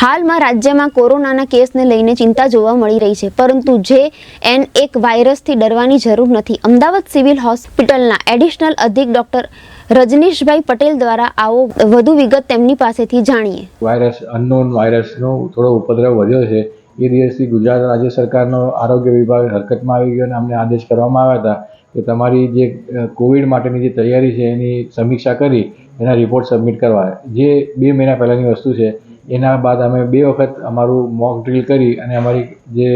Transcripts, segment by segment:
હાલમાં રાજ્યમાં કોરોનાના કેસને લઈને ચિંતા જોવા મળી રહી છે, પરંતુ JN1 વાયરસથી ડરવાની જરૂર નથી. અમદાવાદ સિવિલ હોસ્પિટલના એડિશનલ અધિક ડોક્ટર રજનીશભાઈ પટેલ દ્વારા આવો વધુ વિગત તેમની પાસેથી જાણીએ. વાયરસ અનનોન વાયરસનો થોડો ઉપદ્રવ વધ્યો છે. એ દિવસથી ગુજરાત રાજ્ય સરકારનો આરોગ્ય વિભાગ હરકતમાં આવી ગયો અને અમને આદેશ કરવામાં આવ્યા હતા કે તમારી જે કોવિડ માટેની જે તૈયારી છે એની સમીક્ષા કરી એના રિપોર્ટ સબમિટ કરવા. જે 2 મહિના પહેલાંની વસ્તુ છે. એના બાદ અમે 2 વખત અમારું મોક ડ્રીલ કરી અને અમારી જે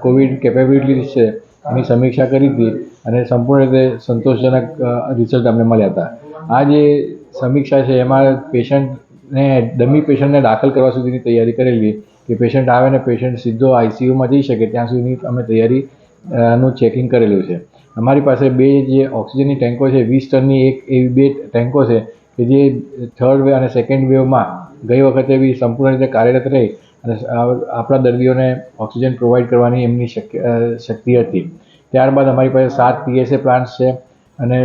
કોવિડ કેપેબિલિટીઝ છે એની સમીક્ષા કરી હતી અને સંપૂર્ણ રીતે સંતોષજનક રિઝલ્ટ અમને મળ્યા હતા. આ જે સમીક્ષા છે એમાં ડમી પેશન્ટને દાખલ કરવા સુધીની તૈયારી કરેલી કે પેશન્ટ આવે ને પેશન્ટ સીધો ICUમાં જઈ શકે ત્યાં સુધીની અમે તૈયારીનું ચેકિંગ કરેલું છે. અમારી પાસે 2 જે ઓક્સિજનની ટેન્કો છે, 20 ટનની એવી 2 ટેન્કો છે કે જે થર્ડ વેવ અને સેકન્ડ વેવમાં ગઈ વખતે બી સંપૂર્ણ રીતે કાર્યરત રહી અને આપણા દર્દીઓને ઓક્સિજન પ્રોવાઈડ કરવાની એમની શક્તિ હતી. ત્યારબાદ અમારી પાસે 7 PSA પ્લાન્ટ્સ છે અને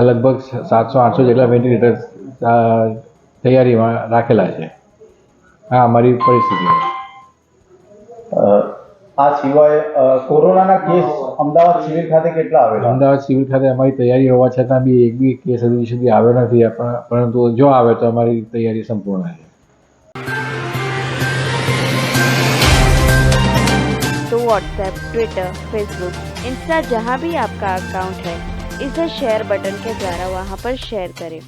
લગભગ 700-800 જેટલા વેન્ટિલેટર્સ તૈયારીમાં રાખેલા છે. હા, અમારી પરિસ્થિતિ. આ સિવાય કોરોનાના કેસ અમદાવાદ સિવિલ ખાતે કેટલા આવેલા? અમદાવાદ સિવિલ ખાતે અમારી તૈયારી હોવા છતાં બી એક બી કેસ હજી સુધી આવ્યો નથી, પરંતુ જો આવે તો અમારી તૈયારી સંપૂર્ણ છે. तो व्हाट्सएप, ट्विटर, फेसबुक, इंस्टा जहाँ भी आपका अकाउंट है, इसे शेयर बटन के द्वारा वहाँ पर शेयर करें